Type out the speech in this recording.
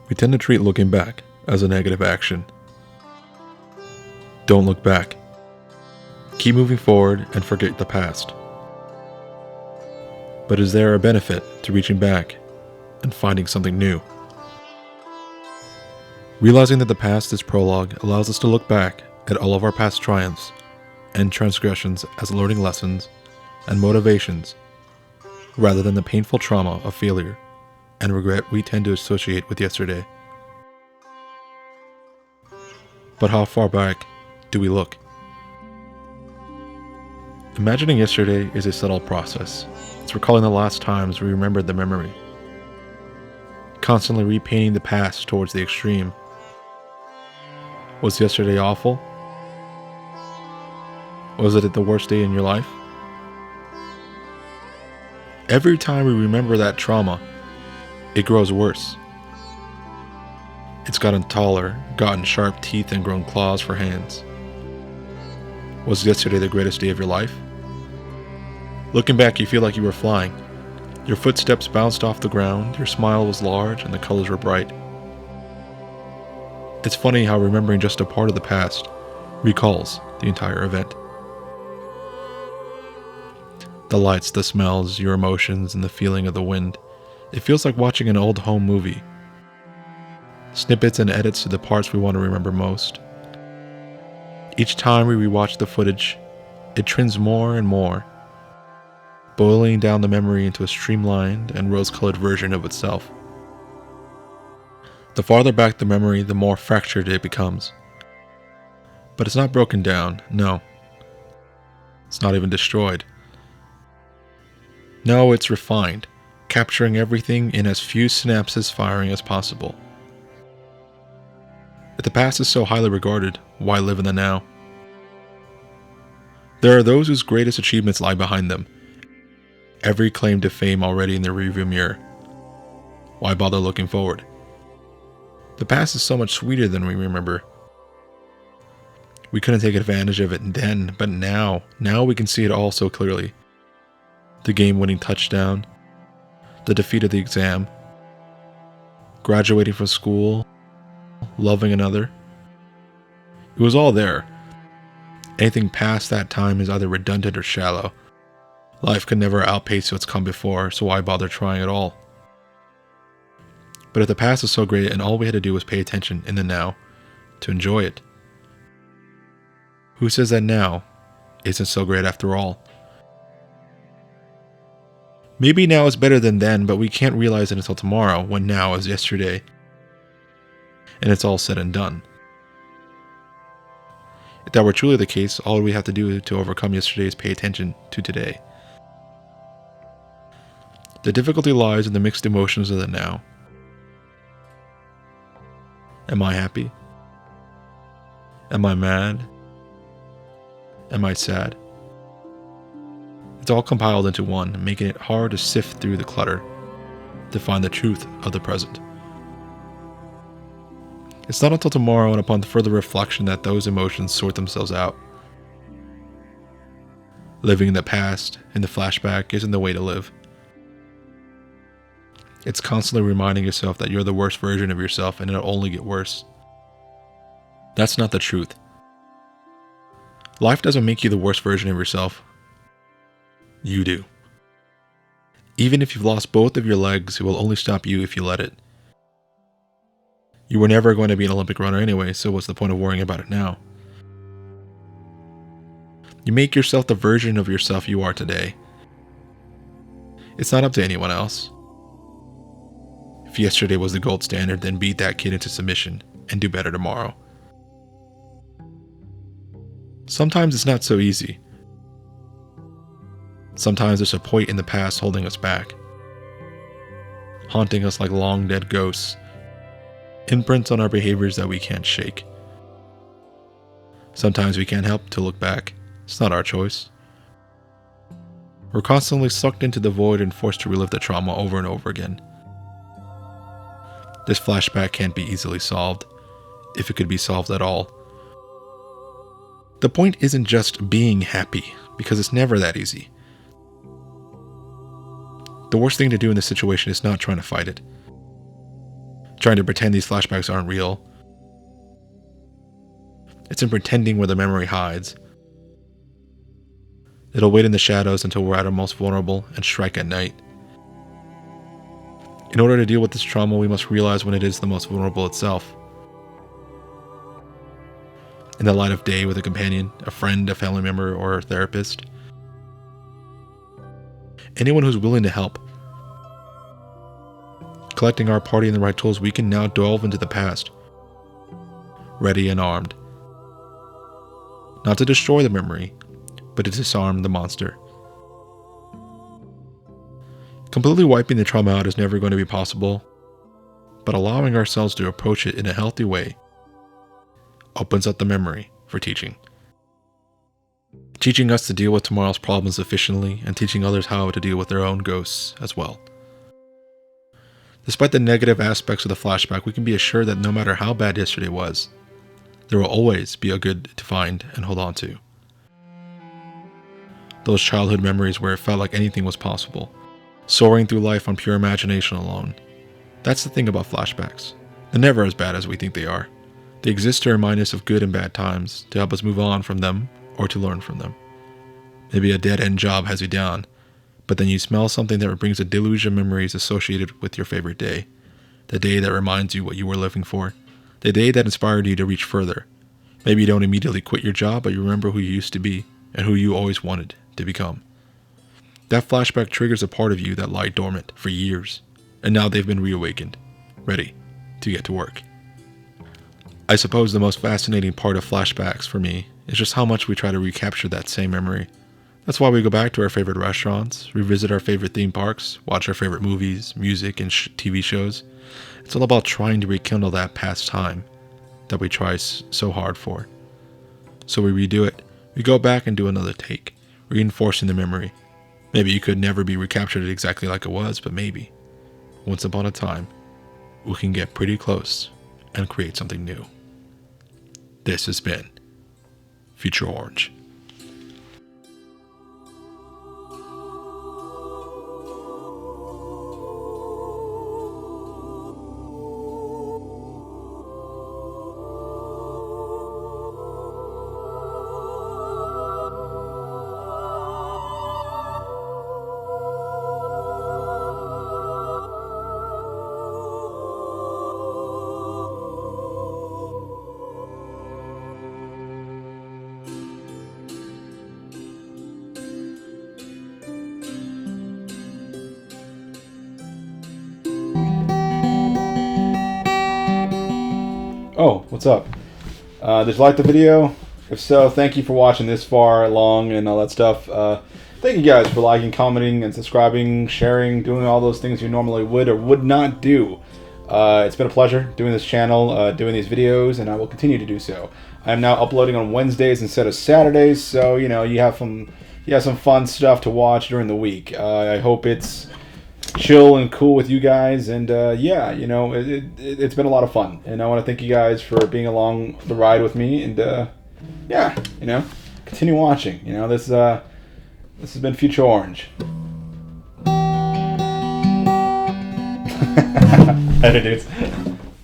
We tend to treat looking back as a negative action. Don't look back. Keep moving forward and forget the past. But is there a benefit to reaching back and finding something new? Realizing that the past is prologue allows us to look back at all of our past triumphs and transgressions as learning lessons and motivations, rather than the painful trauma of failure and regret we tend to associate with yesterday. But how far back do we look? Imagining yesterday is a subtle process. It's recalling the last times we remembered the memory. Constantly repainting the past towards the extreme. Was yesterday awful? Was it the worst day in your life? Every time we remember that trauma, it grows worse. It's gotten taller, gotten sharp teeth, and grown claws for hands. Was yesterday the greatest day of your life? Looking back, you feel like you were flying. Your footsteps bounced off the ground, your smile was large, and the colors were bright. It's funny how remembering just a part of the past recalls the entire event. The lights, the smells, your emotions, and the feeling of the wind. It feels like watching an old home movie. Snippets and edits to the parts we want to remember most. Each time we rewatch the footage, it trims more and more, boiling down the memory into a streamlined and rose-colored version of itself. The farther back the memory, the more fractured it becomes. But it's not broken down, no. It's not even destroyed. No, it's refined, capturing everything in as few synapses firing as possible. If the past is so highly regarded, why live in the now? There are those whose greatest achievements lie behind them, every claim to fame already in the rearview mirror. Why bother looking forward? The past is so much sweeter than we remember. We couldn't take advantage of it then, but now we can see it all so clearly. The game-winning touchdown, the defeat of the exam, graduating from school, loving another. It was all there. Anything past that time is either redundant or shallow. Life could never outpace what's come before, so why bother trying at all? But if the past is so great and all we had to do was pay attention in the now to enjoy it, who says that now isn't so great after all? Maybe now is better than then, but we can't realize it until tomorrow, when now is yesterday, and it's all said and done. If that were truly the case, all we have to do to overcome yesterday is pay attention to today. The difficulty lies in the mixed emotions of the now. Am I happy? Am I mad? Am I sad? It's all compiled into one, making it hard to sift through the clutter to find the truth of the present. It's not until tomorrow and upon further reflection that those emotions sort themselves out. Living in the past, in the flashback, isn't the way to live. It's constantly reminding yourself that you're the worst version of yourself and it'll only get worse. That's not the truth. Life doesn't make you the worst version of yourself. You do. Even if you've lost both of your legs, it will only stop you if you let it. You were never going to be an Olympic runner anyway, so what's the point of worrying about it now? You make yourself the version of yourself you are today. It's not up to anyone else. If yesterday was the gold standard, then beat that kid into submission and do better tomorrow. Sometimes it's not so easy. Sometimes there's a point in the past holding us back, haunting us like long dead ghosts, imprints on our behaviors that we can't shake. Sometimes we can't help to look back. It's not our choice. We're constantly sucked into the void and forced to relive the trauma over and over again. This flashback can't be easily solved, if it could be solved at all. The point isn't just being happy, because it's never that easy. The worst thing to do in this situation is not trying to fight it. trying to pretend these flashbacks aren't real. It's in pretending where the memory hides. It'll wait in the shadows until we're at our most vulnerable and strike at night. In order to deal with this trauma, we must realize when it is the most vulnerable itself. In the light of day with a companion, a friend, a family member, or a therapist. Anyone who's willing to help. Collecting our party and the right tools, we can now delve into the past, ready and armed. Not to destroy the memory, but to disarm the monster. Completely wiping the trauma out is never going to be possible, but allowing ourselves to approach it in a healthy way opens up the memory for teaching. Teaching us to deal with tomorrow's problems efficiently and teaching others how to deal with their own ghosts as well. Despite the negative aspects of the flashback, we can be assured that no matter how bad yesterday was, there will always be a good to find and hold on to. Those childhood memories where it felt like anything was possible, soaring through life on pure imagination alone. That's the thing about flashbacks. They're never as bad as we think they are. They exist to remind us of good and bad times, to help us move on from them, or to learn from them. Maybe a dead-end job has you down, but then you smell something that brings a deluge of memories associated with your favorite day. The day that reminds you what you were living for. The day that inspired you to reach further. Maybe you don't immediately quit your job, but you remember who you used to be, and who you always wanted to become. That flashback triggers a part of you that lied dormant for years, and now they've been reawakened, ready to get to work. I suppose the most fascinating part of flashbacks for me is just how much we try to recapture that same memory. That's why we go back to our favorite restaurants, revisit our favorite theme parks, watch our favorite movies, music, and TV shows. It's all about trying to rekindle that past time that we try so hard for. So we redo it. We go back and do another take, reinforcing the memory. Maybe you could never be recaptured exactly like it was, but maybe, once upon a time, we can get pretty close and create something new. This has been Future Orange. Oh, what's up? Did you like the video? If so, thank you for watching this far along and all that stuff. Thank you guys for liking, commenting, and subscribing, sharing, doing all those things you normally would or would not do. It's been a pleasure doing this channel, doing these videos, and I will continue to do so. I am now uploading on Wednesdays instead of Saturdays, so you know you have some fun stuff to watch during the week. I hope it's chill and cool with you guys, and yeah, you know, it's been a lot of fun, and I want to thank you guys for being along the ride with me, and yeah, you know, continue watching. You know, this has been Future Orange. Later, dudes.